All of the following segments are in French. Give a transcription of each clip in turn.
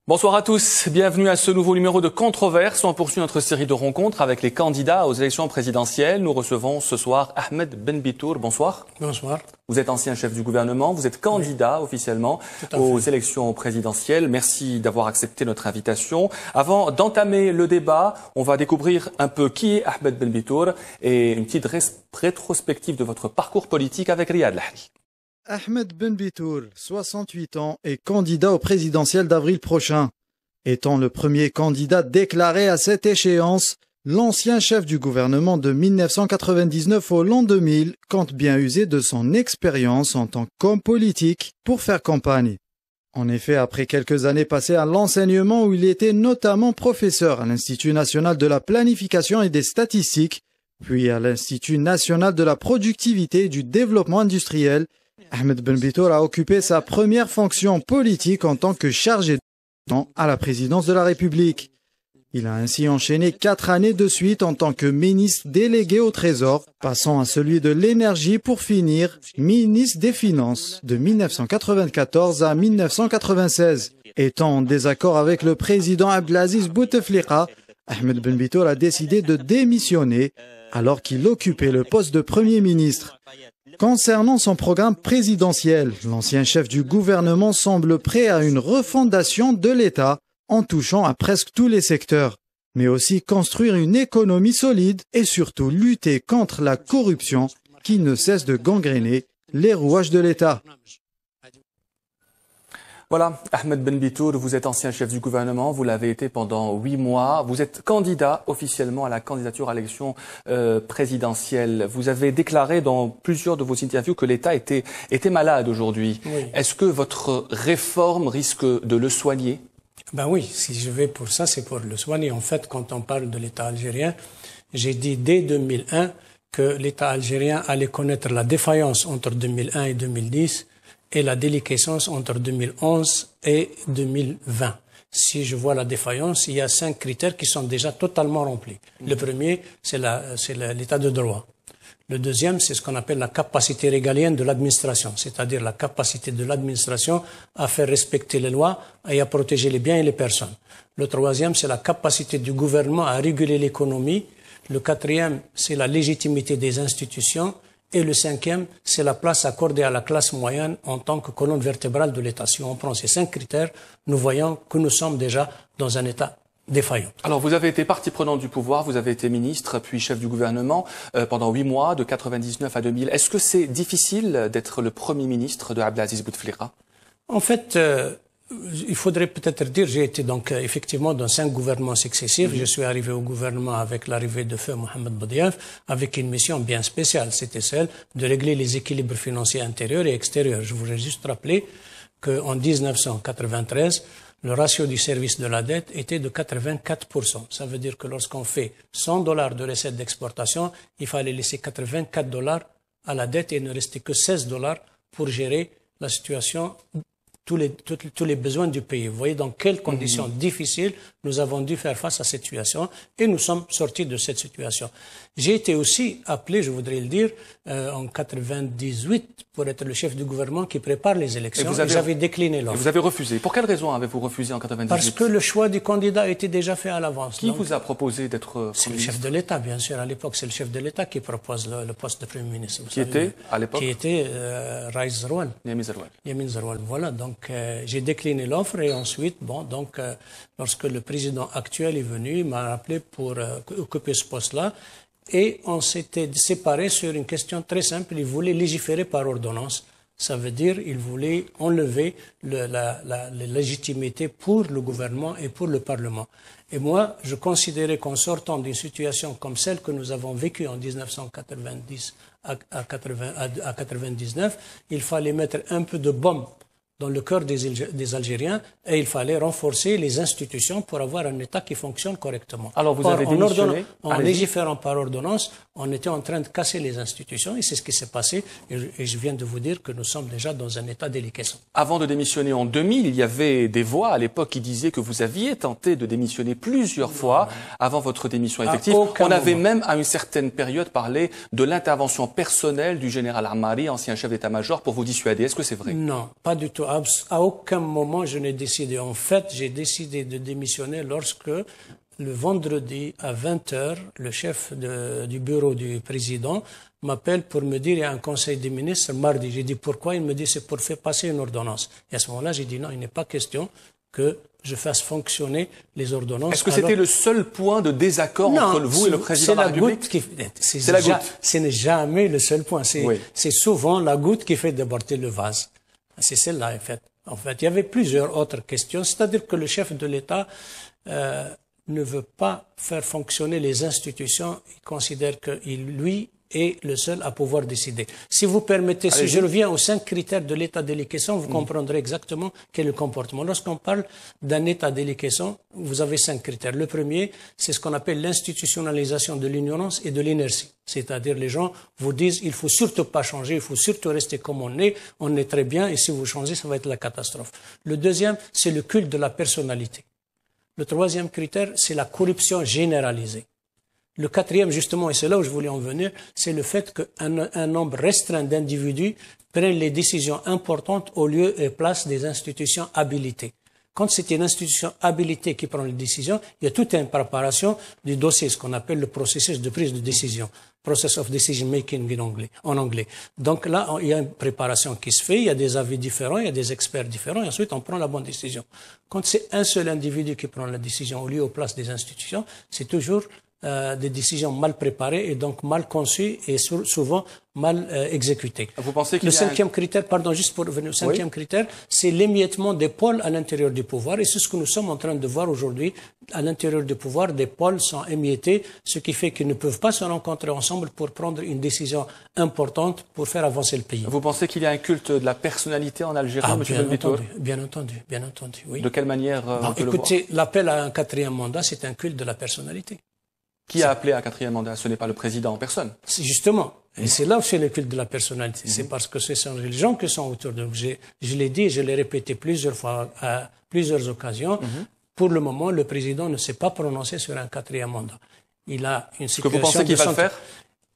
Bonsoir à tous, bienvenue à ce nouveau numéro de Controverse. On poursuit notre série de rencontres avec les candidats aux élections présidentielles. Nous recevons ce soir Ahmed Benbitour. Bonsoir. Bonsoir. Vous êtes ancien chef du gouvernement, vous êtes candidat officiellement aux élections présidentielles. Merci d'avoir accepté notre invitation. Avant d'entamer le débat, on va découvrir un peu qui est Ahmed Benbitour et une petite rétrospective de votre parcours politique avec Riyad Lahli. Ahmed Benbitour, 68 ans, est candidat au présidentiel d'avril prochain. Étant le premier candidat déclaré à cette échéance, l'ancien chef du gouvernement de 1999 au l'an 2000 compte bien user de son expérience en tant qu'homme politique pour faire campagne. En effet, après quelques années passées à l'enseignement où il était notamment professeur à l'Institut national de la planification et des statistiques, puis à l'Institut national de la productivité et du développement industriel, Ahmed Benbitour a occupé sa première fonction politique en tant que chargé de temps à la présidence de la République. Il a ainsi enchaîné 4 années de suite en tant que ministre délégué au Trésor, passant à celui de l'énergie pour finir ministre des Finances de 1994 à 1996. Étant en désaccord avec le président Abdelaziz Bouteflika, Ahmed Benbitour a décidé de démissionner alors qu'il occupait le poste de Premier ministre. Concernant son programme présidentiel, l'ancien chef du gouvernement semble prêt à une refondation de l'État en touchant à presque tous les secteurs, mais aussi construire une économie solide et surtout lutter contre la corruption qui ne cesse de gangréner les rouages de l'État. Voilà, Ahmed Benbitour, vous êtes ancien chef du gouvernement, vous l'avez été pendant 8 mois. Vous êtes candidat officiellement à la candidature à l'élection présidentielle. Vous avez déclaré dans plusieurs de vos interviews que l'État était malade aujourd'hui. Oui. Est-ce que votre réforme risque de le soigner? Ben oui, si je vais pour ça, c'est pour le soigner. En fait, quand on parle de l'État algérien, j'ai dit dès 2001 que l'État algérien allait connaître la défaillance entre 2001 et 2010 et la déliquescence entre 2011 et 2020. Si je vois la défaillance, il y a 5 critères qui sont déjà totalement remplis. Le premier, c'est l'état de droit. Le deuxième, c'est ce qu'on appelle la capacité régalienne de l'administration, c'est-à-dire la capacité de l'administration à faire respecter les lois et à protéger les biens et les personnes. Le troisième, c'est la capacité du gouvernement à réguler l'économie. Le quatrième, c'est la légitimité des institutions. Et le cinquième, c'est la place accordée à la classe moyenne en tant que colonne vertébrale de l'État. Si on prend ces 5 critères, nous voyons que nous sommes déjà dans un État défaillant. Alors, vous avez été partie prenante du pouvoir, vous avez été ministre, puis chef du gouvernement pendant 8 mois, de 99 à 2000. Est-ce que c'est difficile d'être le premier ministre de Abdelaziz Bouteflika? En fait, il faudrait peut-être dire, j'ai été donc effectivement dans 5 gouvernements successifs. Je suis arrivé au gouvernement avec l'arrivée de feu Mohamed Boudiaf, avec une mission bien spéciale. C'était celle de régler les équilibres financiers intérieurs et extérieurs. Je voudrais juste rappeler qu'en 1993, le ratio du service de la dette était de 84%. Ça veut dire que lorsqu'on fait $100 de recettes d'exportation, il fallait laisser $84 à la dette et il ne restait que $16 pour gérer la situation, tous les besoins du pays. Vous voyez dans quelles conditions difficiles nous avons dû faire face à cette situation et nous sommes sortis de cette situation. J'ai été aussi appelé, je voudrais le dire, en 98 pour être le chef du gouvernement qui prépare les élections. Et j'avais décliné l'offre. Vous avez refusé. Pour quelle raison avez-vous refusé en 98? Parce que le choix du candidat était déjà fait à l'avance. Qui vous a proposé d'être C'est le chef de l'État, bien sûr. À l'époque, c'est le chef de l'État qui propose le poste de Premier ministre. Qui était, à l'époque? Qui était Raïs Zerouane. Yamin Zerouane. Voilà, donc j'ai décliné l'offre et ensuite, lorsque le président actuel est venu, il m'a appelé pour occuper ce poste-là. Et on s'était séparés sur une question très simple. Il voulait légiférer par ordonnance. Ça veut dire qu'il voulait enlever la légitimité pour le gouvernement et pour le Parlement. Et moi, je considérais qu'en sortant d'une situation comme celle que nous avons vécue en 1990 à 99, il fallait mettre un peu de baume dans le cœur des Algériens et il fallait renforcer les institutions pour avoir un État qui fonctionne correctement. Alors vous avez démissionné. En légiférant par ordonnance, on était en train de casser les institutions et c'est ce qui s'est passé. Et je viens de vous dire que nous sommes déjà dans un état déliquescent. Avant de démissionner en 2000, il y avait des voix à l'époque qui disaient que vous aviez tenté de démissionner plusieurs fois avant votre démission effective. On avait même à une certaine période parlé de l'intervention personnelle du général Ammari, ancien chef d'état-major, pour vous dissuader. Est-ce que c'est vrai? Non, pas du tout. À aucun moment je n'ai décidé. En fait, j'ai décidé de démissionner lorsque le vendredi à 20h, le chef du bureau du président m'appelle pour me dire il y a un conseil des ministres mardi. J'ai dit pourquoi? Il me dit c'est pour faire passer une ordonnance. Et à ce moment-là, j'ai dit non, il n'est pas question que je fasse fonctionner les ordonnances. Est-ce que c'était le seul point de désaccord entre vous et le président de la République? C'est la goutte. Ce n'est jamais le seul point. C'est souvent la goutte qui fait déborder le vase. C'est celle-là, en fait. En fait, il y avait plusieurs autres questions. C'est-à-dire que le chef de l'État ne veut pas faire fonctionner les institutions. Il considère que lui est le seul à pouvoir décider. Si vous permettez, si je reviens aux 5 critères de l'état déliquescent, vous comprendrez exactement quel est le comportement. Lorsqu'on parle d'un état déliquescent, vous avez 5 critères. Le premier, c'est ce qu'on appelle l'institutionnalisation de l'ignorance et de l'inertie. C'est-à-dire les gens vous disent il faut surtout pas changer, il faut surtout rester comme on est très bien et si vous changez, ça va être la catastrophe. Le deuxième, c'est le culte de la personnalité. Le troisième critère, c'est la corruption généralisée. Le quatrième, justement, et c'est là où je voulais en venir, c'est le fait qu'un nombre restreint d'individus prennent les décisions importantes au lieu et place des institutions habilitées. Quand c'est une institution habilitée qui prend les décisions, il y a toute une préparation du dossier, ce qu'on appelle le processus de prise de décision. Process of decision making en anglais. Donc là, il y a une préparation qui se fait, il y a des avis différents, il y a des experts différents, et ensuite on prend la bonne décision. Quand c'est un seul individu qui prend la décision au lieu ou place des institutions, c'est toujours des décisions mal préparées et donc mal conçues et souvent mal exécutées. Vous pensez qu'il le cinquième critère, pardon, juste pour revenir au cinquième critère, c'est l'émiettement des pôles à l'intérieur du pouvoir et c'est ce que nous sommes en train de voir aujourd'hui. À l'intérieur du pouvoir, des pôles sont émiettés, ce qui fait qu'ils ne peuvent pas se rencontrer ensemble pour prendre une décision importante pour faire avancer le pays. Vous pensez qu'il y a un culte de la personnalité en Algérie, M. Benbitour? Bien entendu, oui. De quelle manière écoutez, l'appel à un 4e mandat, c'est un culte de la personnalité. Qui a appelé à un 4e mandat? Ce n'est pas le président en personne. C'est justement. Et c'est là où c'est le culte de la personnalité. C'est parce que ce sont les gens qui sont autour de nous. Je l'ai dit et je l'ai répété plusieurs fois, à plusieurs occasions. Pour le moment, le président ne s'est pas prononcé sur un 4e mandat. Il a une situation. Est-ce que vous pensez qu'il va le faire?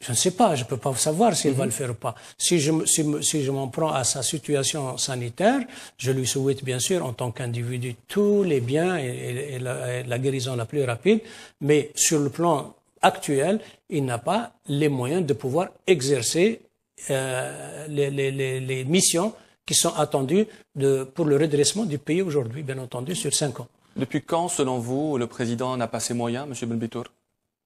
Je ne sais pas, je ne peux pas savoir s'il va le faire ou pas. Si je m'en prends à sa situation sanitaire, je lui souhaite bien sûr, en tant qu'individu, tous les biens et la guérison la plus rapide, mais sur le plan actuel, il n'a pas les moyens de pouvoir exercer les missions qui sont attendues pour le redressement du pays aujourd'hui, bien entendu, sur 5 ans. Depuis quand, selon vous, le président n'a pas ses moyens, M. Benbitour?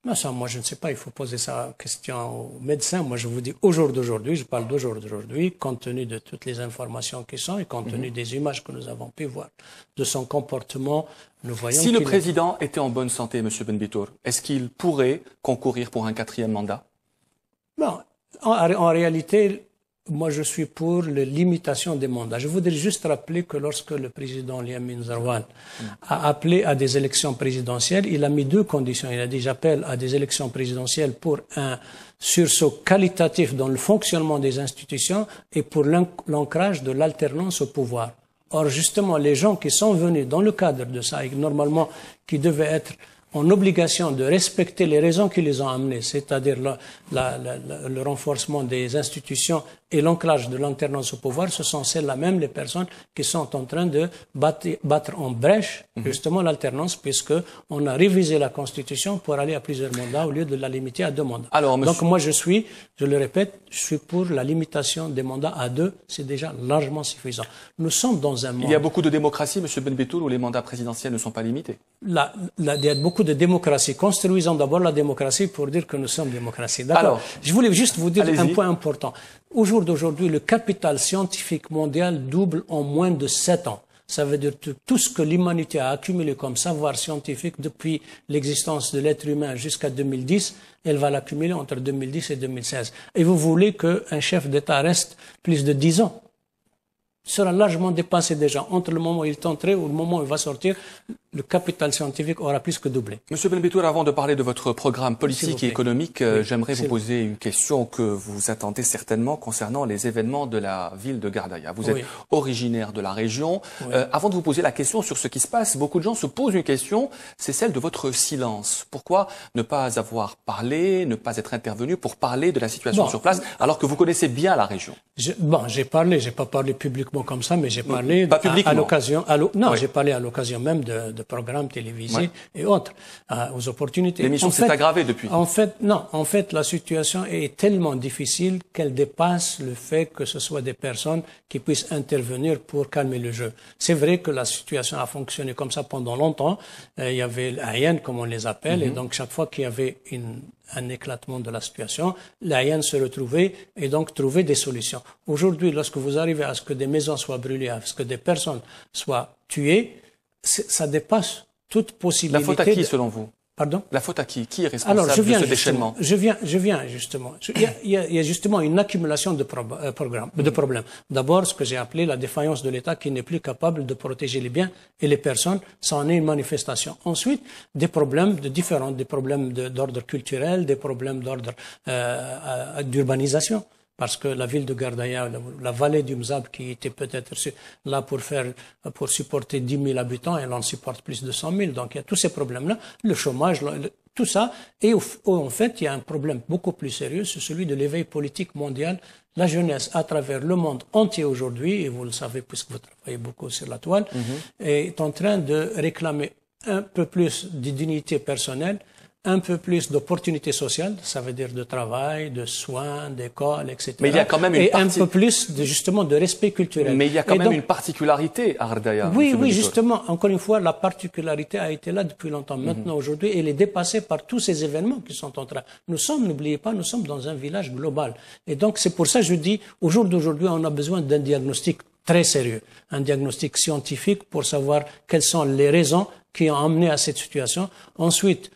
Non, ça, moi, je ne sais pas. Il faut poser sa question aux médecins. Moi, je vous dis au jour d'aujourd'hui, je parle d'au jour d'aujourd'hui, compte tenu de toutes les informations qui sont et compte tenu des images que nous avons pu voir de son comportement, nous voyons. Si le président était en bonne santé, M. Benbitour, est-ce qu'il pourrait concourir pour un 4e mandat? Non. En réalité, moi, je suis pour la limitation des mandats. Je voudrais juste rappeler que lorsque le président Liam Zarouane a appelé à des élections présidentielles, il a mis 2 conditions. Il a dit j'appelle à des élections présidentielles pour un sursaut qualitatif dans le fonctionnement des institutions et pour l'ancrage de l'alternance au pouvoir. Or, justement, les gens qui sont venus dans le cadre de ça, et normalement qui devaient être en obligation de respecter les raisons qui les ont amenés, c'est-à-dire le renforcement des institutions et l'ancrage de l'alternance au pouvoir, ce sont celles-là même les personnes qui sont en train de battre en brèche justement l'alternance, puisqu'on a révisé la Constitution pour aller à plusieurs mandats au lieu de la limiter à 2 mandats. Alors, donc moi je le répète, je suis pour la limitation des mandats à 2, c'est déjà largement suffisant. Nous sommes dans un monde... Il y a beaucoup de démocratie, M. Benbitour, où les mandats présidentiels ne sont pas limités. Il y a beaucoup de démocratie. Construisons d'abord la démocratie pour dire que nous sommes démocratie. D'accord. Je voulais juste vous dire un point important. Au jour d'aujourd'hui, le capital scientifique mondial double en moins de 7 ans. Ça veut dire que tout ce que l'humanité a accumulé comme savoir scientifique depuis l'existence de l'être humain jusqu'à 2010, elle va l'accumuler entre 2010 et 2016. Et vous voulez qu'un chef d'État reste plus de 10 ans? sera largement dépassé déjà. Entre le moment où il est entré ou le moment où il va sortir, le capital scientifique aura plus que doublé. Monsieur Benbitour, avant de parler de votre programme politique et économique, j'aimerais vous poser une question que vous attendez certainement concernant les événements de la ville de Gardaïa. Vous êtes originaire de la région. Avant de vous poser la question sur ce qui se passe, beaucoup de gens se posent une question, c'est celle de votre silence. Pourquoi ne pas avoir parlé, ne pas être intervenu pour parler de la situation sur place, alors que vous connaissez bien la région? J'ai parlé, j'ai pas parlé publiquement comme ça, mais j'ai parlé à l'occasion, j'ai parlé à l'occasion même de programmes télévisés et autres, aux opportunités. L'émission s'est aggravée depuis. En fait, la situation est tellement difficile qu'elle dépasse le fait que ce soit des personnes qui puissent intervenir pour calmer le jeu. C'est vrai que la situation a fonctionné comme ça pendant longtemps. Il y avait l'AIN, comme on les appelle, et donc chaque fois qu'il y avait un éclatement de la situation, l'AIN se retrouvait et donc trouvait des solutions. Aujourd'hui, lorsque vous arrivez à ce que des maisons soient brûlées, à ce que des personnes soient tuées, ça dépasse toute possibilité. La faute à qui, selon vous? Pardon? La faute à qui? Qui est responsable de ce déchaînement? Je viens justement. Il y a justement une accumulation de problèmes. D'abord, ce que j'ai appelé la défaillance de l'État qui n'est plus capable de protéger les biens et les personnes. Ça en est une manifestation. Ensuite, des problèmes des problèmes d'ordre culturel, des problèmes d'ordre d'urbanisation. Parce que la ville de Gardaïa, la vallée du Mzab, qui était peut-être là pour supporter 10 000 habitants, elle en supporte plus de 100 000. Donc il y a tous ces problèmes-là, le chômage, tout ça. Et en fait, il y a un problème beaucoup plus sérieux, c'est celui de l'éveil politique mondial. La jeunesse, à travers le monde entier aujourd'hui, et vous le savez puisque vous travaillez beaucoup sur la toile, est en train de réclamer un peu plus de dignité personnelle, un peu plus d'opportunités sociales, ça veut dire de travail, de soins, d'école, etc. Mais il y a quand même un peu plus justement de respect culturel. Mais il y a quand même une particularité à Gardaïa. Oui, justement. Encore une fois, la particularité a été là depuis longtemps. Maintenant, aujourd'hui, elle est dépassée par tous ces événements qui sont en train. N'oubliez pas, nous sommes dans un village global. Et donc, c'est pour ça que je dis, au jour d'aujourd'hui, on a besoin d'un diagnostic très sérieux, un diagnostic scientifique pour savoir quelles sont les raisons qui ont amené à cette situation. Ensuite,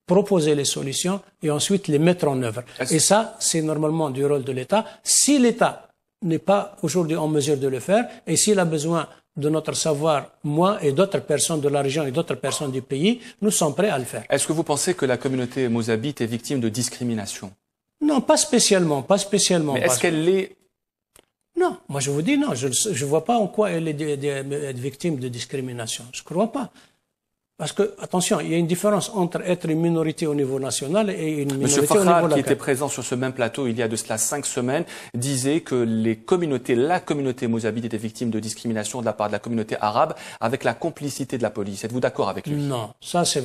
proposer les solutions et ensuite les mettre en œuvre. Et ça, c'est normalement du rôle de l'État. Si l'État n'est pas aujourd'hui en mesure de le faire et s'il a besoin de notre savoir, moi et d'autres personnes de la région et d'autres personnes du pays, nous sommes prêts à le faire. Est-ce que vous pensez que la communauté mozabite est victime de discrimination? Non, pas spécialement. Mais est-ce qu'elle l'est? Non, moi je vous dis non. Je ne vois pas en quoi elle est victime de discrimination. Je ne crois pas. Parce que, attention, il y a une différence entre être une minorité au niveau national et une minorité au niveau local. Qui était présent sur ce même plateau il y a de cela 5 semaines, disait que la communauté mozabite était victime de discrimination de la part de la communauté arabe avec la complicité de la police. Êtes-vous d'accord avec lui? Non, ça c'est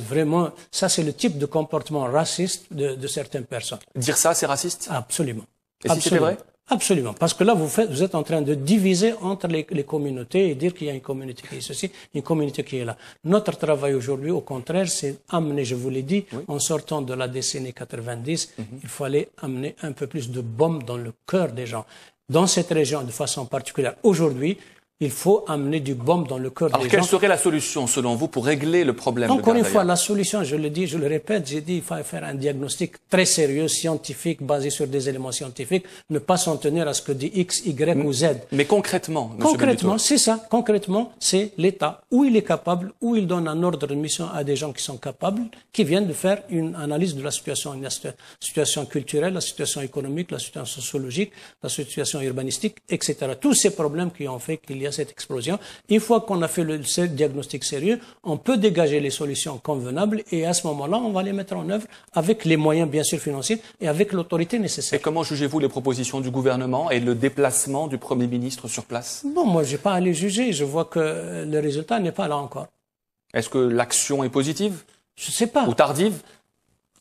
le type de comportement raciste de certaines personnes. Dire ça, c'est raciste? Absolument. Et si c'était vrai? Absolument, parce que là vous êtes en train de diviser entre les communautés et dire qu'il y a une communauté qui est ceci, une communauté qui est là. Notre travail aujourd'hui, au contraire, c'est amener, je vous l'ai dit, en sortant de la décennie 90, il fallait amener un peu plus de bombes dans le cœur des gens. Dans cette région, de façon particulière, aujourd'hui, il faut amener du baume dans le cœur des gens. Alors, quelle serait la solution, selon vous, pour régler le problème? Encore une fois, la solution, je le dis, je le répète, j'ai dit, il faut faire un diagnostic très sérieux, scientifique, basé sur des éléments scientifiques, ne pas s'en tenir à ce que dit X, Y ou Z. Mais concrètement, c'est ça. Concrètement, c'est l'État, où il est capable, où il donne un ordre de mission à des gens qui sont capables, qui viennent de faire une analyse de la situation culturelle, la situation économique, la situation sociologique, la situation urbanistique, etc. Tous ces problèmes qui ont fait qu'il y a cette explosion. Une fois qu'on a fait le diagnostic sérieux, on peut dégager les solutions convenables et à ce moment-là, on va les mettre en œuvre avec les moyens, bien sûr, financiers et avec l'autorité nécessaire. Et comment jugez-vous les propositions du gouvernement et le déplacement du Premier ministre sur place? Bon, moi, je n'ai pas à les juger. Je vois que le résultat n'est pas là encore. Est-ce que l'action est positive? Je ne sais pas. Ou tardive?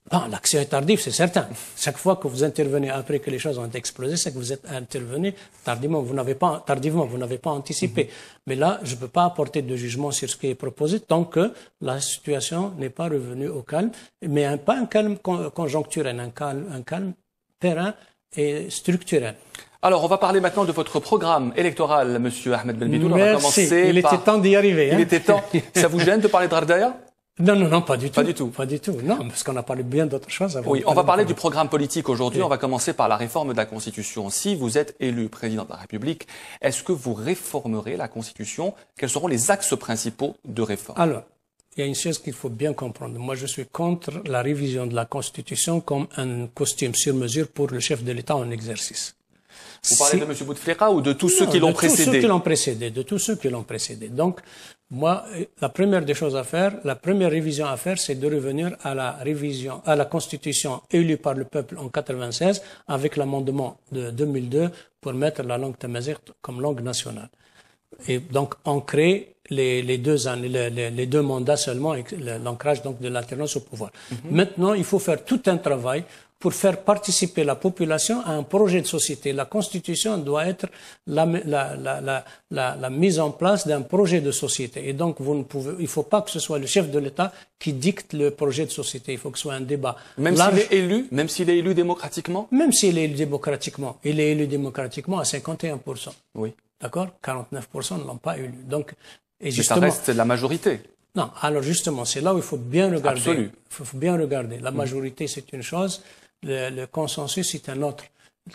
Bon, l'action est tardive, c'est certain. Chaque fois que vous intervenez après que les choses ont explosé, c'est que vous êtes intervenu tardivement. Vous n'avez pas anticipé. Mais là, je ne peux pas apporter de jugement sur ce qui est proposé tant que la situation n'est pas revenue au calme. Mais pas un calme conjoncturel, un calme périn et structurel. Alors, on va parler maintenant de votre programme électoral, Monsieur Ahmed Benbitour. Merci. Il était temps d'y arriver. Il était temps. Ça vous gêne de parler de Gardaïa? Non, pas du tout. Pas du tout. Pas du tout. Non, parce qu'on a parlé bien d'autres choses avant. Oui, on va parler du programme politique aujourd'hui. On va commencer par la réforme de la Constitution. Si vous êtes élu président de la République, est-ce que vous réformerez la Constitution? Quels seront les axes principaux de réforme? Alors, il y a une chose qu'il faut bien comprendre. Moi, je suis contre la révision de la Constitution comme un costume sur mesure pour le chef de l'État en exercice. Vous parlez de M. Bouteflika ou de tous ceux qui l'ont précédé? De tous ceux qui l'ont précédé, de tous ceux qui l'ont précédé. Donc, moi, la première des choses à faire, la première révision à faire, c'est de revenir à la révision, à la Constitution élue par le peuple en 96 avec l'amendement de 2002 pour mettre la langue tamazight comme langue nationale. Et donc, ancrer les deux mandats seulement, et l'ancrage donc de l'alternance au pouvoir. Maintenant, il faut faire tout un travail pour faire participer la population à un projet de société. La Constitution doit être la mise en place d'un projet de société. Et donc, il ne faut pas que ce soit le chef de l'État qui dicte le projet de société. Il faut que ce soit un débat même s'il est élu, même s'il est élu démocratiquement? Même s'il est élu démocratiquement. Il est élu démocratiquement à 51%. Oui. D'accord? 49% ne l'ont pas élu. Donc, et justement, mais ça reste la majorité. Non, alors justement, c'est là où il faut bien regarder. Absolu. Il faut bien regarder. La majorité, c'est une chose. Le consensus, c'est un autre.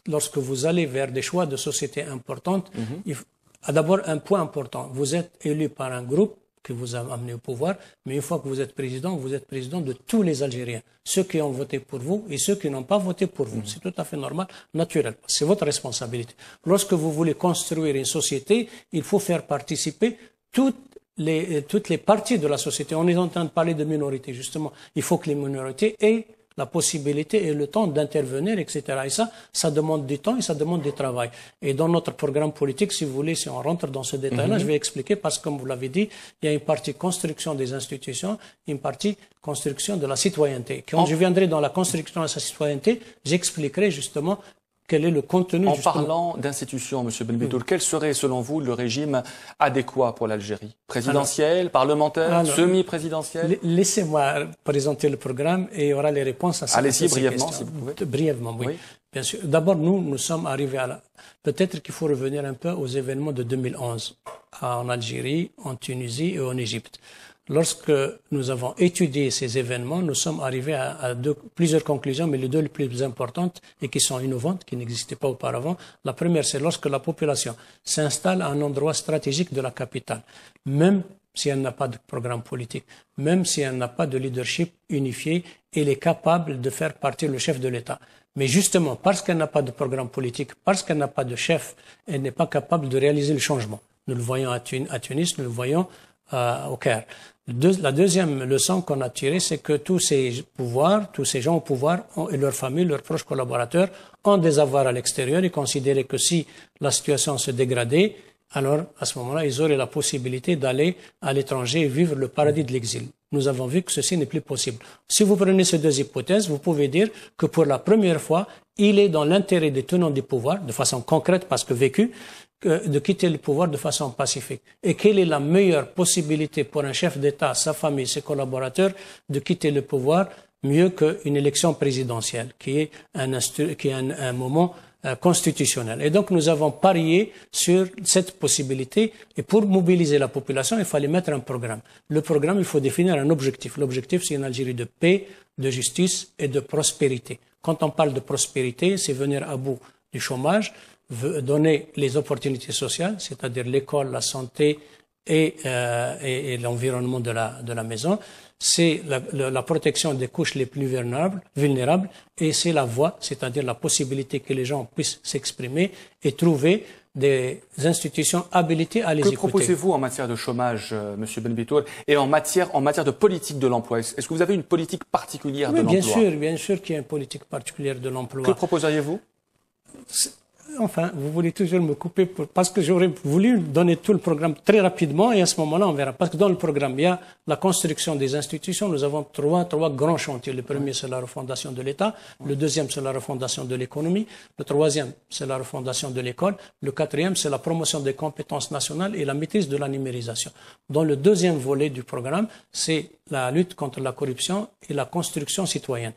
Lorsque vous allez vers des choix de société importantes, il faut d'abord un point important. Vous êtes élu par un groupe qui vous a amené au pouvoir, mais une fois que vous êtes président de tous les Algériens. Ceux qui ont voté pour vous et ceux qui n'ont pas voté pour vous. C'est tout à fait normal, naturel. C'est votre responsabilité. Lorsque vous voulez construire une société, il faut faire participer toutes les parties de la société. On est en train de parler de minorités, justement. Il faut que les minorités aient la possibilité et le temps d'intervenir, etc. Et ça demande du temps et ça demande du travail. Et dans notre programme politique, si vous voulez, si on rentre dans ce détail-là, je vais expliquer parce que, comme vous l'avez dit, il y a une partie construction des institutions, une partie construction de la citoyenneté. Quand je viendrai dans la construction de la citoyenneté, j'expliquerai justement quel est le contenu. En parlant d'institutions, M. Benbitoul, quel serait, selon vous, le régime adéquat pour l'Algérie? Présidentiel, parlementaire, semi-présidentiel? Laissez-moi présenter le programme et il y aura les réponses à ces questions. Allez-y, brièvement, si vous pouvez. Brièvement, oui. Bien sûr. D'abord, nous sommes arrivés peut-être qu'il faut revenir un peu aux événements de 2011, en Algérie, en Tunisie et en Égypte. Lorsque nous avons étudié ces événements, nous sommes arrivés à plusieurs conclusions, mais les deux les plus importantes et qui sont innovantes, qui n'existaient pas auparavant. La première, c'est lorsque la population s'installe à un endroit stratégique de la capitale, même si elle n'a pas de programme politique, même si elle n'a pas de leadership unifié, elle est capable de faire partir le chef de l'État. Mais justement, parce qu'elle n'a pas de programme politique, parce qu'elle n'a pas de chef, elle n'est pas capable de réaliser le changement. Nous le voyons à Tunis, nous le voyons au Caire. La deuxième leçon qu'on a tirée, c'est que tous ces gens au pouvoir et leurs familles, leurs proches collaborateurs ont des avoirs à l'extérieur et considéraient que si la situation se dégradait, alors à ce moment-là, ils auraient la possibilité d'aller à l'étranger et vivre le paradis de l'exil. Nous avons vu que ceci n'est plus possible. Si vous prenez ces deux hypothèses, vous pouvez dire que pour la première fois, il est dans l'intérêt des tenants du pouvoir, de façon concrète parce que vécue, de quitter le pouvoir de façon pacifique. Et quelle est la meilleure possibilité pour un chef d'État, sa famille, ses collaborateurs de quitter le pouvoir mieux qu'une élection présidentielle, qui est un moment constitutionnel. Et donc nous avons parié sur cette possibilité et pour mobiliser la population, il fallait mettre un programme. Le programme, il faut définir un objectif. L'objectif, c'est une Algérie de paix, de justice et de prospérité. Quand on parle de prospérité, c'est venir à bout du chômage, donner les opportunités sociales, c'est-à-dire l'école, la santé et l'environnement de la maison. C'est la protection des couches les plus vulnérables et c'est la voie, c'est-à-dire la possibilité que les gens puissent s'exprimer et trouver des institutions habilitées à les écouter. Que proposez-vous en matière de chômage, M. Benbitoul, et en matière de politique de l'emploi? Est-ce que vous avez une politique particulière de l'emploi? Bien sûr qu'il y a une politique particulière de l'emploi. Que proposeriez-vous? Enfin, vous voulez toujours me couper parce que j'aurais voulu donner tout le programme très rapidement et à ce moment-là, on verra. Parce que dans le programme, il y a la construction des institutions. Nous avons trois grands chantiers. Le premier, c'est la refondation de l'État. Le deuxième, c'est la refondation de l'économie. Le troisième, c'est la refondation de l'école. Le quatrième, c'est la promotion des compétences nationales et la maîtrise de la numérisation. Dans le deuxième volet du programme, c'est la lutte contre la corruption et la construction citoyenne.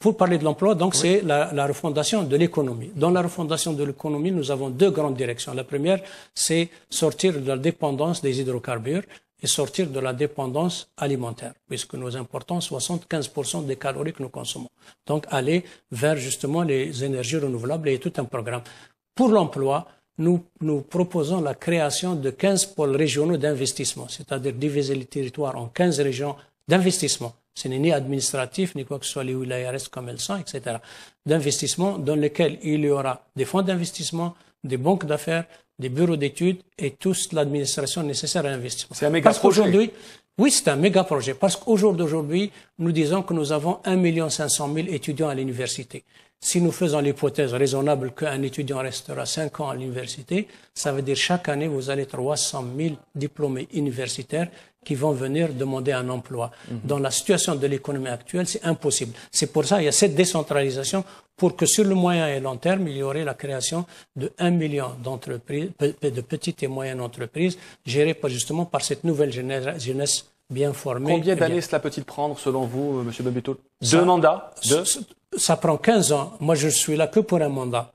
Pour parler de l'emploi, donc, c'est la refondation de l'économie. Dans la refondation de l'économie, nous avons deux grandes directions. La première, c'est sortir de la dépendance des hydrocarbures et sortir de la dépendance alimentaire, puisque nous importons 75% des calories que nous consommons. Donc aller vers justement les énergies renouvelables et tout un programme. Pour l'emploi, nous proposons la création de 15 pôles régionaux d'investissement, c'est-à-dire diviser les territoires en 15 régions d'investissement. Ce n'est ni administratif, ni quoi que ce soit, les wilayas restent comme elles sont, etc. D'investissement dans lesquels il y aura des fonds d'investissement, des banques d'affaires, des bureaux d'études et toute l'administration nécessaire à l'investissement. C'est un méga projet. Oui, c'est un méga projet. Parce qu'aujourd'hui, nous disons que nous avons 1 500 000 étudiants à l'université. Si nous faisons l'hypothèse raisonnable qu'un étudiant restera 5 ans à l'université, ça veut dire chaque année, vous allez 300 000 diplômés universitaires qui vont venir demander un emploi. Dans la situation de l'économie actuelle, c'est impossible. C'est pour ça qu'il y a cette décentralisation pour que sur le moyen et long terme, il y aurait la création de 1 million d'entreprises, de petites et moyennes entreprises, gérées justement par cette nouvelle jeunesse bien formée. Combien d'années cela peut-il prendre, selon vous, M. Benbitoul? 2 mandats? Ça prend 15 ans. Moi, je suis là que pour un mandat.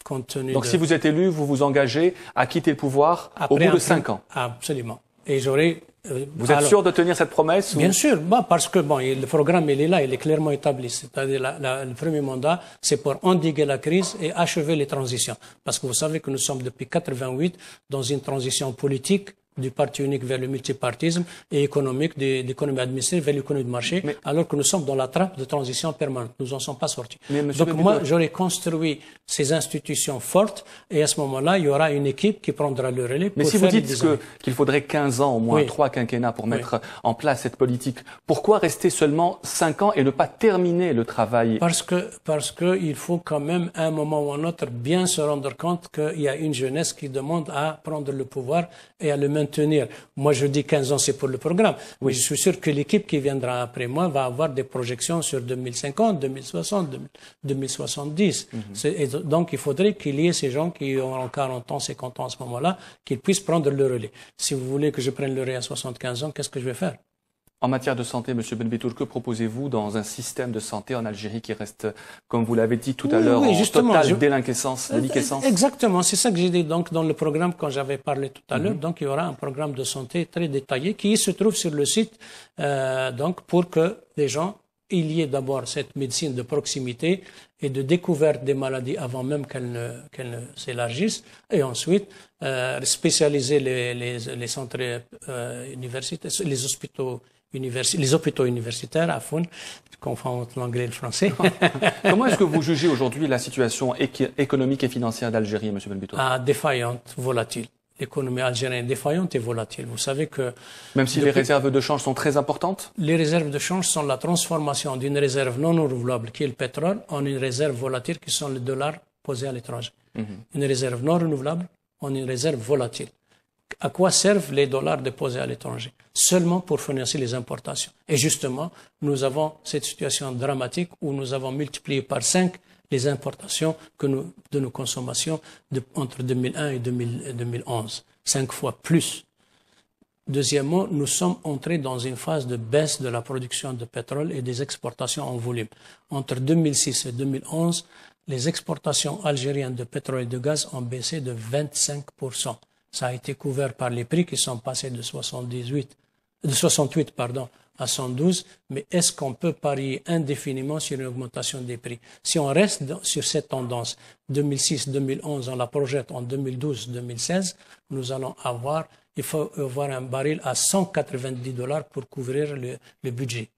Donc, si vous êtes élu, vous vous engagez à quitter le pouvoir au bout de 5 ans? Absolument. Et j'aurai... Vous êtes sûr de tenir cette promesse? Bien sûr, parce que le programme il est là, il est clairement établi. C'est-à-dire le premier mandat, c'est pour endiguer la crise et achever les transitions. Parce que vous savez que nous sommes depuis 88 dans une transition politique du parti unique vers le multipartisme et économique, d'économie administrative vers l'économie de marché, alors que nous sommes dans la trappe de transition permanente. Nous n'en sommes pas sortis. Donc moi, j'aurais construit ces institutions fortes et à ce moment-là, il y aura une équipe qui prendra le relais. Mais si vous dites qu'il faudrait 15 ans, au moins 3 quinquennats pour mettre en place cette politique, pourquoi rester seulement 5 ans et ne pas terminer le travail? Parce que il faut quand même, à un moment ou à un autre, bien se rendre compte qu'il y a une jeunesse qui demande à prendre le pouvoir et à le maintenir. Moi, je dis 15 ans, c'est pour le programme. Oui. Je suis sûr que l'équipe qui viendra après moi va avoir des projections sur 2050, 2060, 2070. Et donc, il faudrait qu'il y ait ces gens qui auront 40 ans, 50 ans à ce moment-là, qu'ils puissent prendre le relais. Si vous voulez que je prenne le relais à 75 ans, qu'est-ce que je vais faire? En matière de santé, M. Benbitoul, que proposez-vous dans un système de santé en Algérie qui reste, comme vous l'avez dit tout à l'heure, en totale déliquescence? Exactement, c'est ça que j'ai dit donc, dans le programme quand j'avais parlé tout à l'heure. Donc il y aura un programme de santé très détaillé qui se trouve sur le site donc pour que les gens, il y ait d'abord cette médecine de proximité et de découverte des maladies avant même qu'elles ne s'élargissent, et ensuite spécialiser les centres universitaires, les hôpitaux universitaires à Foun, je confonds l'anglais et le français. Comment est-ce que vous jugez aujourd'hui la situation économique et financière d'Algérie, M. Benbitoul? Défaillante, volatile. L'économie algérienne défaillante et volatile. Vous savez que... Même si les réserves de change sont très importantes? Les réserves de change sont la transformation d'une réserve non renouvelable, qui est le pétrole, en une réserve volatile, qui sont les dollars posés à l'étranger. Une réserve non renouvelable en une réserve volatile. À quoi servent les dollars déposés à l'étranger? Seulement pour financer les importations. Et justement, nous avons cette situation dramatique où nous avons multiplié par 5 les importations de nos consommations entre 2001 et 2011. 5 fois plus. Deuxièmement, nous sommes entrés dans une phase de baisse de la production de pétrole et des exportations en volume. Entre 2006 et 2011, les exportations algériennes de pétrole et de gaz ont baissé de 25%. Ça a été couvert par les prix qui sont passés de 68 à 112, mais est-ce qu'on peut parier indéfiniment sur une augmentation des prix? Si on reste sur cette tendance 2006-2011, on la projette en 2012-2016, il faut avoir un baril à $190 pour couvrir le budget.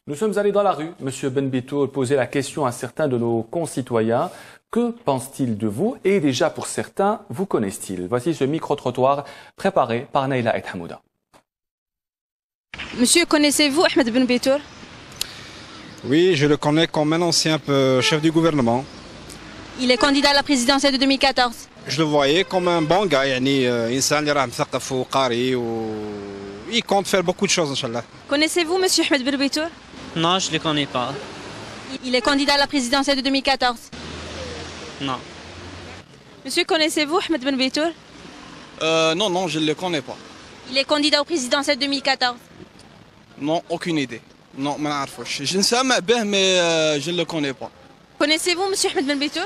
Nous sommes allés dans la rue, M. Benbitoul, poser la question à certains de nos concitoyens. Que pensent-ils de vous? Et déjà pour certains, vous connaissent-ils? Voici ce micro-trottoir préparé par Naïla et Hamouda. Monsieur, connaissez-vous Ahmed Benbitoul? Oui, je le connais comme un ancien chef du gouvernement. Il est candidat à la présidentielle de 2014. Je le voyais comme un bon gars, il compte faire beaucoup de choses, Inch'Allah. Connaissez-vous Monsieur Ahmed Benbitoul? Non, je ne le connais pas. Il est candidat à la présidentielle de 2014. Non. Monsieur, connaissez-vous Ahmed Benbitoul? Non, je ne le connais pas. Il est candidat au présidentiel 2014. Non, aucune idée. Non, je ne sais pas, mais je ne le connais pas. Connaissez-vous Monsieur Ahmed Benbitoul?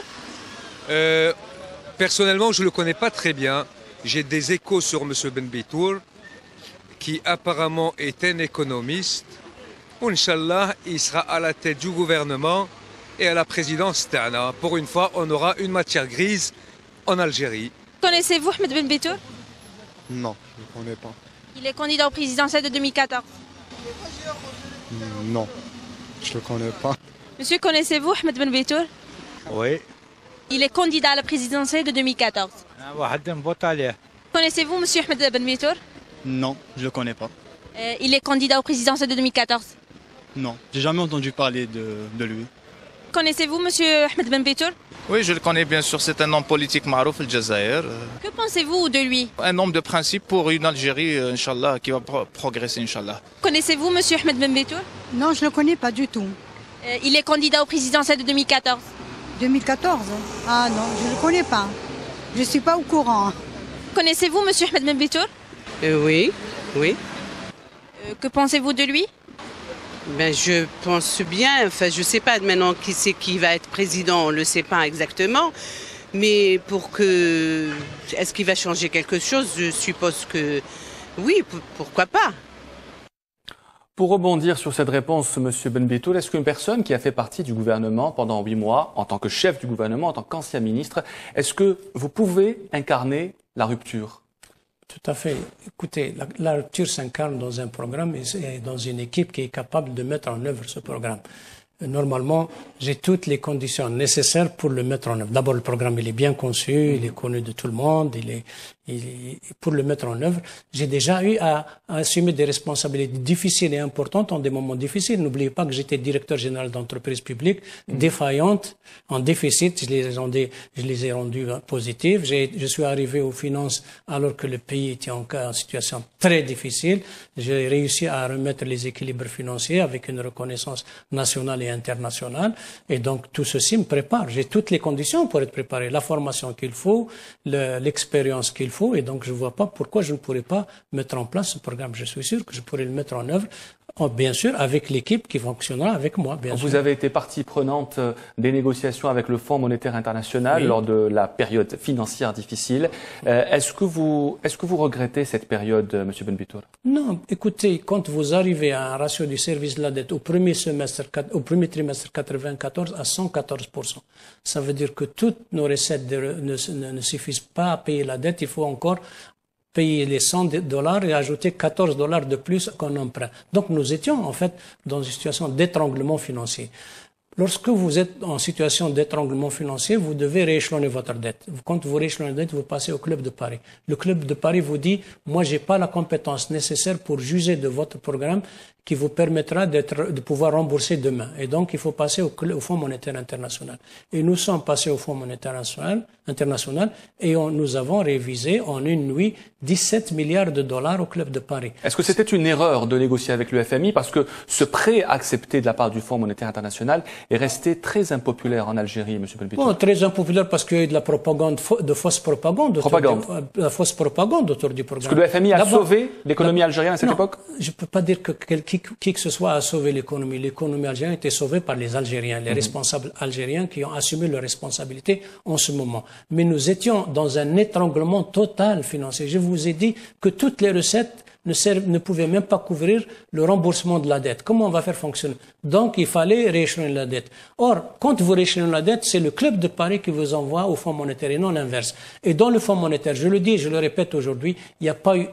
Personnellement, je ne le connais pas très bien. J'ai des échos sur M. Benbitoul qui apparemment est un économiste. Inch'Allah, il sera à la tête du gouvernement et à la présidence Tana. Pour une fois, on aura une matière grise en Algérie. Connaissez-vous Ahmed Ben Bitour? Non, je ne connais pas. Il est candidat au présidentiel de 2014. Non, je ne le connais pas. Monsieur, connaissez-vous Ahmed Ben Bitour? Oui. Il est candidat à la présidentielle de 2014. Connaissez-vous Monsieur Ahmed Ben Bitour? Non, je le connais pas. Il est candidat au présidentiel de 2014. Non, j'ai jamais entendu parler de lui. Connaissez-vous Monsieur Ahmed Ben Bitour? Oui, je le connais bien sûr, c'est un homme politique marouf, le Jazair. Que pensez-vous de lui? Un homme de principe pour une Algérie, Inch'Allah, qui va progresser, Inch'Allah. Connaissez-vous Monsieur Ahmed Ben Bitour? Non, je ne le connais pas du tout. Il est candidat au présidentiel de 2014. 2014? Ah non, je ne le connais pas. Je ne suis pas au courant. Connaissez-vous Monsieur Ahmed Ben Bitour? Oui, oui. Que pensez-vous de lui? Ben, je pense bien, enfin je ne sais pas maintenant qui c'est qui va être président, on ne le sait pas exactement, mais est-ce qu'il va changer quelque chose? Je suppose que oui, pourquoi pas. Pour rebondir sur cette réponse, Monsieur Ben Bitour, est-ce qu'une personne qui a fait partie du gouvernement pendant 8 mois, en tant que chef du gouvernement, en tant qu'ancien ministre, est-ce que vous pouvez incarner la rupture? Tout à fait. Écoutez, la rupture s'incarne dans un programme et dans une équipe qui est capable de mettre en œuvre ce programme. Normalement, j'ai toutes les conditions nécessaires pour le mettre en œuvre. D'abord, le programme, il est bien conçu, il est connu de tout le monde, pour le mettre en œuvre, j'ai déjà eu à assumer des responsabilités difficiles et importantes en des moments difficiles. N'oubliez pas que j'étais directeur général d'entreprise publique, défaillante, en déficit. Je les ai rendues positives. Je suis arrivé aux finances alors que le pays était en situation très difficile. J'ai réussi à remettre les équilibres financiers avec une reconnaissance nationale et internationale. Et donc, tout ceci me prépare. J'ai toutes les conditions pour être préparé. La formation qu'il faut, l'expérience qu'il faut. Et donc, je ne vois pas pourquoi je ne pourrais pas mettre en place ce programme. Je suis sûr que je pourrais le mettre en œuvre, bien sûr, avec l'équipe qui fonctionnera avec moi. Bien sûr. Vous avez été partie prenante des négociations avec le Fonds monétaire international lors de la période financière difficile. Est-ce que vous regrettez cette période, Monsieur Ben Bitour? Non, écoutez, quand vous arrivez à un ratio du service de la dette au premier trimestre 94 à 114%, ça veut dire que toutes nos recettes ne suffisent pas à payer la dette. Il faut encore payer les $100 et ajouter $14 de plus qu'un emprunt. Donc nous étions en fait dans une situation d'étranglement financier. Lorsque vous êtes en situation d'étranglement financier, vous devez rééchelonner votre dette. Quand vous rééchelonnez la dette, vous passez au Club de Paris. Le Club de Paris vous dit, moi, j'ai pas la compétence nécessaire pour juger de votre programme qui vous permettra de pouvoir rembourser demain. Et donc, il faut passer au Fonds monétaire international. Et nous sommes passés au Fonds monétaire international et nous avons révisé en une nuit 17 milliards de dollars au Club de Paris. Est-ce que c'était une erreur de négocier avec le FMI parce que ce prêt accepté de la part du Fonds monétaire international est resté très impopulaire en Algérie, M. Ben Bitour? Bon, très impopulaire parce qu'il y a eu de la propagande, de fausse propagande. La fausse propagande autour du programme. Est-ce que le FMI a sauvé l'économie algérienne à cette époque? Je ne peux pas dire que qui que ce soit a sauvé l'économie. L'économie algérienne a été sauvée par les Algériens, les responsables algériens qui ont assumé leurs responsabilités en ce moment. Mais nous étions dans un étranglement total financier. Je vous ai dit que toutes les recettes ne pouvaient même pas couvrir le remboursement de la dette. Comment on va faire fonctionner? Donc, il fallait rééchelonner la dette. Or, quand vous rééchelonnez la dette, c'est le Club de Paris qui vous envoie au Fonds monétaire et non l'inverse. Et dans le Fonds monétaire, je le dis et je le répète aujourd'hui, il n'y a pas eu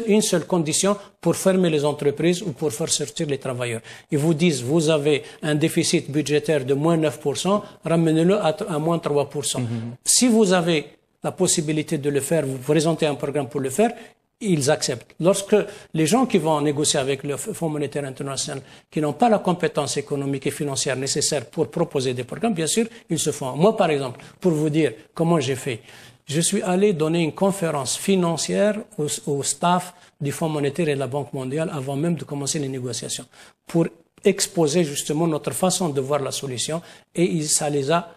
une seule condition pour fermer les entreprises ou pour faire sortir les travailleurs. Ils vous disent, vous avez un déficit budgétaire de moins 9%, ramenez-le à moins 3%. Si vous avez la possibilité de le faire, vous présentez un programme pour le faire, ils acceptent. Lorsque les gens qui vont négocier avec le Fonds monétaire international, qui n'ont pas la compétence économique et financière nécessaire pour proposer des programmes, bien sûr, ils se font. Moi, par exemple, pour vous dire comment j'ai fait, je suis allé donner une conférence financière au staff du Fonds monétaire et de la Banque mondiale avant même de commencer les négociations, pour exposer justement notre façon de voir la solution, et ça les a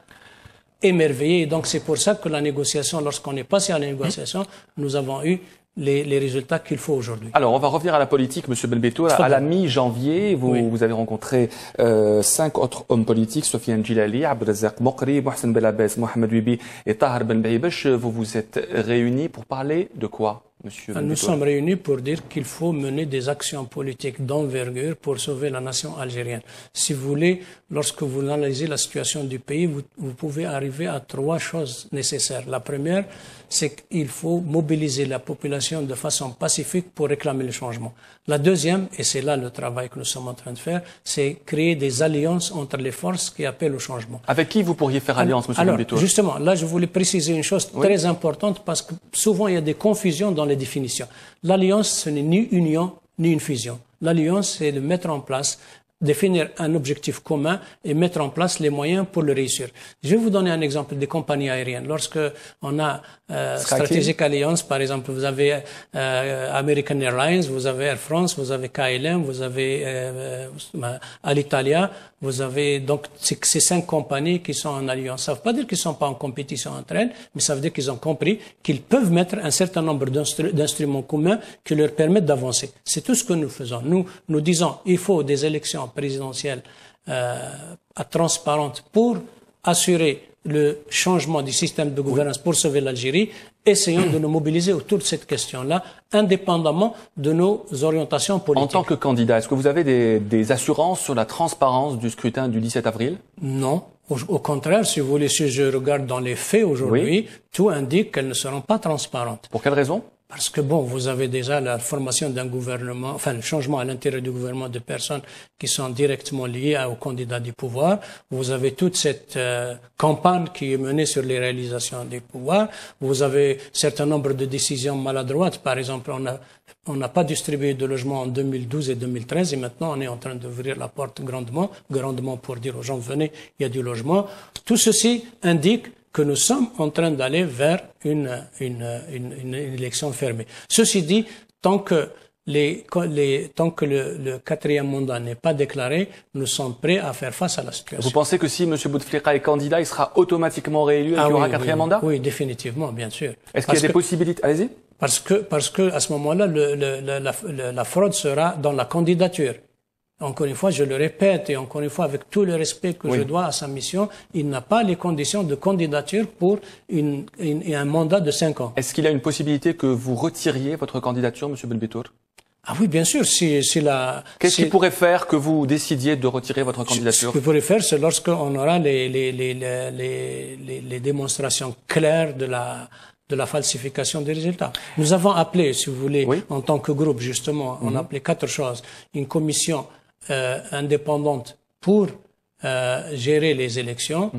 émerveillés. Et donc c'est pour ça que la négociation, lorsqu'on est passé à la négociation, nous avons eu les résultats qu'il faut aujourd'hui. Alors, on va revenir à la politique, Monsieur Ben Bitour. À la mi-janvier, vous avez rencontré 5 autres hommes politiques, Sofiane Djilali, Abdelrazak Mokri, Mohsen Belabès, Mohamed Wibi et Tahar Ben Baïbesh. Vous vous êtes réunis pour parler de quoi? monsieur Nous sommes réunis pour dire qu'il faut mener des actions politiques d'envergure pour sauver la nation algérienne. Si vous voulez, lorsque vous analysez la situation du pays, vous pouvez arriver à 3 choses nécessaires. La première, c'est qu'il faut mobiliser la population de façon pacifique pour réclamer le changement. La deuxième, et c'est là le travail que nous sommes en train de faire, c'est créer des alliances entre les forces qui appellent au changement. Avec qui vous pourriez faire alliance, monsieur Benbitour? Justement, là, je voulais préciser une chose très importante parce que souvent, il y a des confusions dans les définitions. L'alliance, ce n'est ni union, ni une fusion. L'alliance, c'est de mettre en place, définir un objectif commun et mettre en place les moyens pour le réussir. Je vais vous donner un exemple des compagnies aériennes. Lorsque on a Strategic Alliance, par exemple, vous avez American Airlines, vous avez Air France, vous avez KLM, vous avez Alitalia, vous avez donc ces 5 compagnies qui sont en alliance. Ça ne veut pas dire qu'ils ne sont pas en compétition entre elles, mais ça veut dire qu'ils ont compris qu'ils peuvent mettre un certain nombre d'instruments communs qui leur permettent d'avancer. C'est tout ce que nous faisons. Nous disons il faut des élections présidentielles transparentes pour assurer le changement du système de gouvernance pour sauver l'Algérie. Essayons de nous mobiliser autour de cette question-là, indépendamment de nos orientations politiques. En tant que candidat, est-ce que vous avez des assurances sur la transparence du scrutin du 17 avril? Non. Au contraire, si vous voulez, si je regarde dans les faits aujourd'hui, tout indique qu'elles ne seront pas transparentes. Pour quelle raison? Parce que bon, vous avez déjà la formation d'un gouvernement, enfin le changement à l'intérieur du gouvernement de personnes qui sont directement liées aux candidats du pouvoir. Vous avez toute cette campagne qui est menée sur les réalisations des pouvoirs. Vous avez un certain nombre de décisions maladroites. Par exemple, on n'a pas distribué de logements en 2012 et 2013 et maintenant on est en train d'ouvrir la porte grandement pour dire aux gens venez, il y a du logement. Tout ceci indique que nous sommes en train d'aller vers une élection fermée. Ceci dit, tant que le 4e mandat n'est pas déclaré, nous sommes prêts à faire face à la situation. Vous pensez que si M. Bouteflika est candidat, il sera automatiquement réélu et qu'il y aura un 4e mandat? Oui, définitivement, bien sûr. Est-ce qu'il y a des possibilités? Allez-y. Parce que à ce moment-là, la fraude sera dans la candidature. Encore une fois, je le répète, et encore une fois, avec tout le respect que je dois à sa mission, il n'a pas les conditions de candidature pour un mandat de 5 ans. Est-ce qu'il y a une possibilité que vous retiriez votre candidature, M. Benbitour? Ah oui, bien sûr. Qu'est-ce qui pourrait faire que vous décidiez de retirer votre candidature? Ce qu'il pourrait faire, c'est lorsqu'on aura les démonstrations claires de la falsification des résultats. Nous avons appelé, si vous voulez, en tant que groupe, justement, on a appelé 4 choses. Une commission indépendante pour gérer les élections,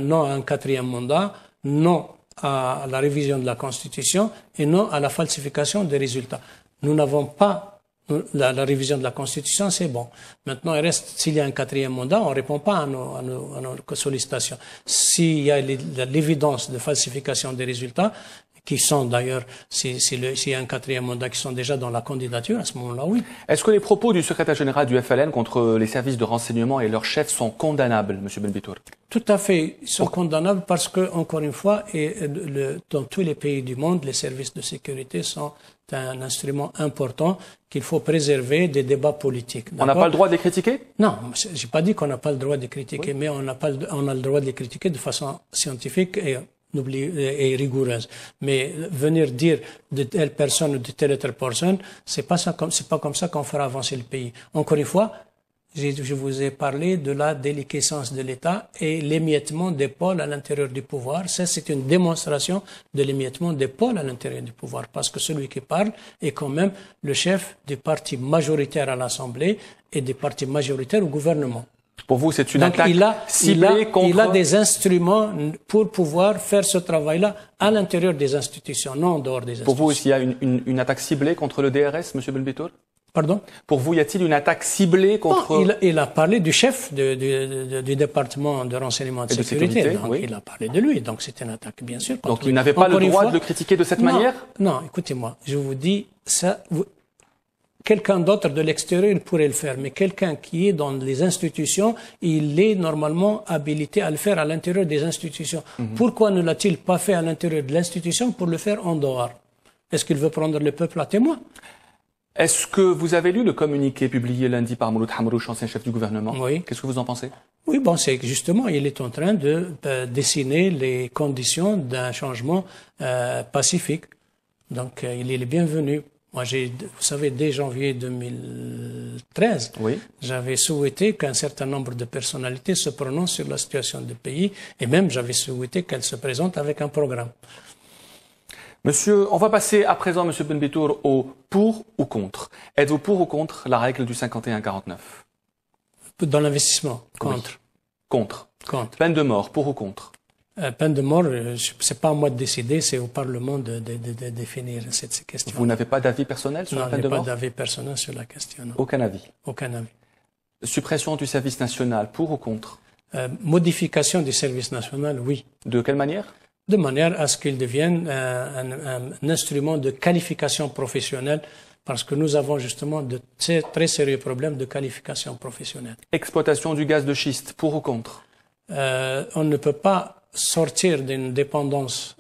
non à un 4e mandat, non à la révision de la Constitution et non à la falsification des résultats. Nous n'avons pas la révision de la Constitution, c'est bon. Maintenant, il reste, s'il y a un 4e mandat, on ne répond pas à nos sollicitations. S'il y a l'évidence de falsification des résultats, qui sont d'ailleurs, s'il y a un 4e mandat, qui sont déjà dans la candidature, à ce moment-là, oui. Est-ce que les propos du secrétaire général du FLN contre les services de renseignement et leurs chefs sont condamnables, M. Benbitour? Tout à fait, ils sont condamnables parce que, encore une fois, dans tous les pays du monde, les services de sécurité sont un instrument important qu'il faut préserver des débats politiques. On n'a pas le droit de les critiquer? Non, j'ai pas dit qu'on n'a pas le droit de les critiquer, mais on a le droit de les critiquer de façon scientifique et rigoureuse. Mais venir dire de telle personne ou de telle autre personne, c'est pas comme ça qu'on fera avancer le pays. Encore une fois, je vous ai parlé de la déliquescence de l'État et l'émiettement des pôles à l'intérieur du pouvoir. Ça, c'est une démonstration de l'émiettement des pôles à l'intérieur du pouvoir, parce que celui qui parle est quand même le chef du parti majoritaire à l'Assemblée et des partis majoritaires au gouvernement. Pour vous, c'est une attaque ciblée contre... Il a des instruments pour pouvoir faire ce travail-là à l'intérieur des institutions, non en dehors des institutions. Pour vous, il y a une attaque ciblée contre le DRS, M. Benbitour? Pardon? Pour vous, y a-t-il une attaque ciblée contre... Non, il a parlé du chef du département de renseignement et de sécurité. Donc, il a parlé de lui. Donc, c'est une attaque, bien sûr. Donc, il n'avait pas le droit de le critiquer de cette manière? Non, écoutez-moi. Je vous dis, ça, quelqu'un d'autre de l'extérieur, il pourrait le faire. Mais quelqu'un qui est dans les institutions, il est normalement habilité à le faire à l'intérieur des institutions. Pourquoi ne l'a-t-il pas fait à l'intérieur de l'institution pour le faire en dehors? Est-ce qu'il veut prendre le peuple à témoin? Est-ce que vous avez lu le communiqué publié lundi par Mouloud Hamrouche, ancien chef du gouvernement? Oui. Qu'est-ce que vous en pensez? Oui, bon, c'est que justement, il est en train de dessiner les conditions d'un changement pacifique. Donc, il est le bienvenu. Moi, vous savez, dès janvier 2013, j'avais souhaité qu'un certain nombre de personnalités se prononcent sur la situation du pays et même j'avais souhaité qu'elles se présentent avec un programme. Monsieur, on va passer à présent, Monsieur Benbitour, au pour ou contre. Êtes-vous pour ou contre la règle du 51-49 ? Dans l'investissement, contre. Contre. Contre. Peine de mort, pour ou contre ? Peine de mort, c'est pas à moi de décider, c'est au Parlement de définir cette question. Vous n'avez pas d'avis personnel sur la peine de mort ? Non, pas d'avis personnel sur la question. Non. Aucun avis ? Aucun avis. Suppression du service national, pour ou contre ? Modification du service national, oui. De quelle manière ? De manière à ce qu'il devienne un instrument de qualification professionnelle, parce que nous avons justement de très sérieux problèmes de qualification professionnelle. Exploitation du gaz de schiste, pour ou contre ? On ne peut pas sortir d'une dépendance,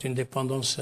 d'une dépendance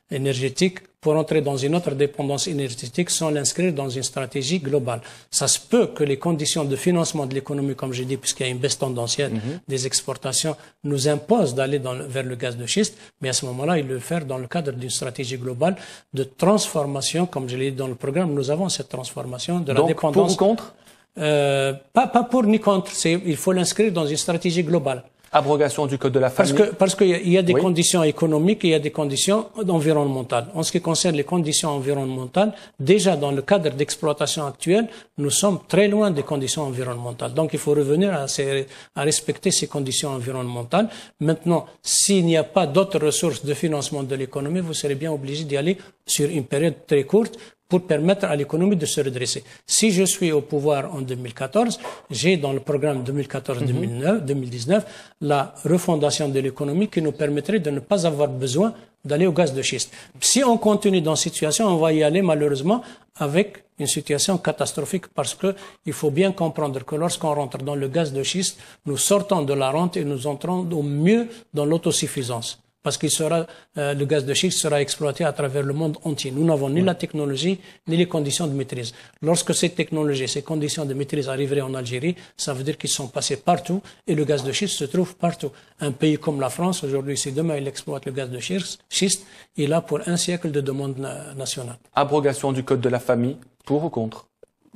énergétique pour entrer dans une autre dépendance énergétique sans l'inscrire dans une stratégie globale. Ça se peut que les conditions de financement de l'économie, comme j'ai dit, puisqu'il y a une baisse tendancielle des exportations, nous imposent d'aller vers le gaz de schiste, mais à ce moment-là, il le faire dans le cadre d'une stratégie globale de transformation, comme je l'ai dit dans le programme, nous avons cette transformation de la dépendance. Pour ou contre ? Pas pour ni contre, il faut l'inscrire dans une stratégie globale. Abrogation du code de la famille. Parce qu'il y a des conditions économiques et il y a des conditions environnementales. En ce qui concerne les conditions environnementales, déjà dans le cadre d'exploitation actuelle, nous sommes très loin des conditions environnementales. Donc il faut revenir à respecter ces conditions environnementales. Maintenant, s'il n'y a pas d'autres ressources de financement de l'économie, vous serez bien obligé d'y aller sur une période très courte pour permettre à l'économie de se redresser. Si je suis au pouvoir en 2014, j'ai dans le programme 2014-2019 la refondation de l'économie qui nous permettrait de ne pas avoir besoin d'aller au gaz de schiste. Si on continue dans cette situation, on va y aller malheureusement avec une situation catastrophique parce que il faut bien comprendre que lorsqu'on rentre dans le gaz de schiste, nous sortons de la rente et nous entrons au mieux dans l'autosuffisance. Parce que le gaz de schiste sera exploité à travers le monde entier. Nous n'avons ni la technologie, ni les conditions de maîtrise. Lorsque ces technologies, ces conditions de maîtrise arriveraient en Algérie, ça veut dire qu'ils sont passés partout et le gaz de schiste se trouve partout. Un pays comme la France, aujourd'hui, si demain il exploite le gaz de schiste, il a pour un siècle de demande nationale. Abrogation du code de la famille, pour ou contre ?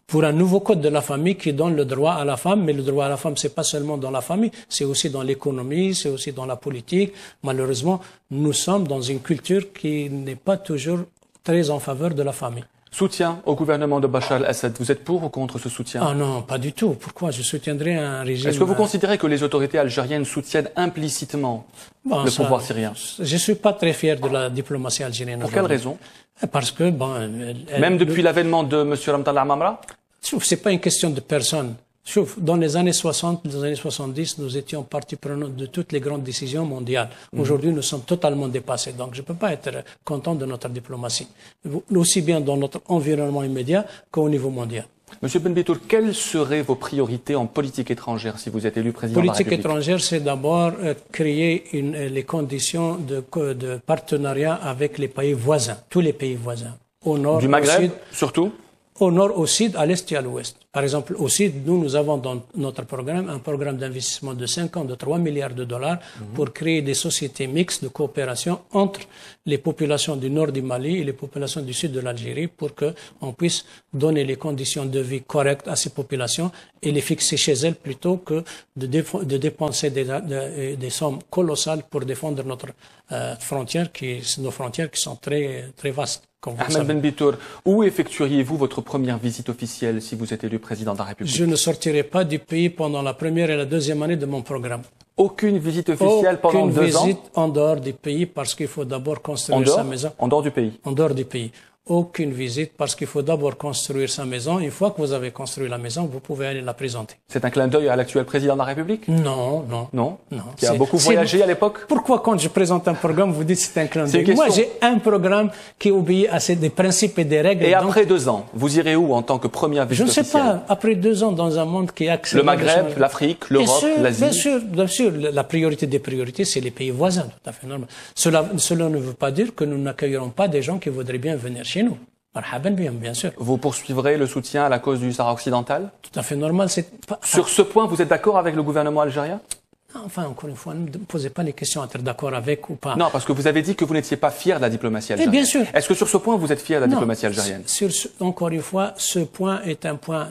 Pour un nouveau code de la famille qui donne le droit à la femme, mais le droit à la femme, c'est pas seulement dans la famille, c'est aussi dans l'économie, c'est aussi dans la politique. Malheureusement, nous sommes dans une culture qui n'est pas toujours très en faveur de la famille. Soutien au gouvernement de Bachar el-Assad. Vous êtes pour ou contre ce soutien ? Ah non, pas du tout. Pourquoi je soutiendrais un régime... Est-ce que vous considérez que les autorités algériennes soutiennent implicitement le pouvoir syrien ? Je suis pas très fier de la diplomatie algérienne. Pour quelle raison ? Parce que, même depuis l'avènement de M. Ramtallah Mamra ? C'est pas une question de personne. Dans les années 60, les années 70, nous étions partie prenante de toutes les grandes décisions mondiales. Aujourd'hui, nous sommes totalement dépassés. Donc, je ne peux pas être content de notre diplomatie, aussi bien dans notre environnement immédiat qu'au niveau mondial. Monsieur Benbitour, quelles seraient vos priorités en politique étrangère si vous êtes élu président de la République ? Politique étrangère, c'est d'abord créer les conditions de partenariat avec les pays voisins, tous les pays voisins. Au nord, du Maghreb, au sud, surtout ? Au nord, au sud, à l'est et à l'ouest. Par exemple, au sud, nous avons dans notre programme un programme d'investissement de 5 ans de 3 milliards de dollars pour créer des sociétés mixtes de coopération entre les populations du nord du Mali et les populations du sud de l'Algérie pour qu'on puisse donner les conditions de vie correctes à ces populations et les fixer chez elles plutôt que de dépenser des sommes colossales pour défendre notre nos frontières qui sont très, très vastes. Ahmed Benbitour, où effectueriez-vous votre première visite officielle si vous êtes élu président de la République ? Je ne sortirai pas du pays pendant la première et la deuxième année de mon programme. Aucune visite officielle pendant 2 ans ? Aucune visite en dehors du pays parce qu'il faut d'abord construire sa maison. En dehors du pays ? En dehors du pays. Aucune visite parce qu'il faut d'abord construire sa maison. Une fois que vous avez construit la maison, vous pouvez aller la présenter. C'est un clin d'œil à l'actuel président de la République ? Non. Qui a beaucoup voyagé à l'époque ? Pourquoi quand je présente un programme, vous dites que c'est un clin d'œil ? Moi, j'ai un programme qui obéit à des principes et des règles. Et donc, après 2 ans, vous irez où en tant que première visite officielle ? Je ne sais pas. Après 2 ans, dans un monde qui est accéléré. Le Maghreb, l'Afrique, l'Europe, l'Asie. Bien sûr. La priorité des priorités, c'est les pays voisins. Tout à fait normal. Cela ne veut pas dire que nous n'accueillerons pas des gens qui voudraient bien venir chez nous. Bien sûr. Vous poursuivrez le soutien à la cause du Sahara occidental ? Tout à fait normal. Sur ce point, vous êtes d'accord avec le gouvernement algérien ? Enfin, encore une fois, ne me posez pas les questions à être d'accord avec ou pas. Non, parce que vous avez dit que vous n'étiez pas fier de la diplomatie algérienne. Bien sûr. Est-ce que sur ce point, vous êtes fier de la diplomatie algérienne? Encore une fois, ce point est un point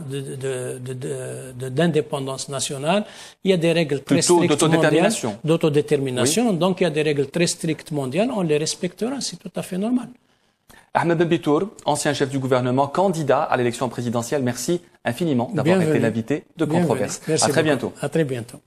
d'indépendance nationale. Il y a des règles très strictes mondiales. D'autodétermination. Oui. Donc, il y a des règles très strictes mondiales. On les respectera. C'est tout à fait normal. Ahmed Ben Bitour, ancien chef du gouvernement, candidat à l'élection présidentielle. Merci infiniment d'avoir été l'invité de Controverse. Merci à très bientôt. À très bientôt.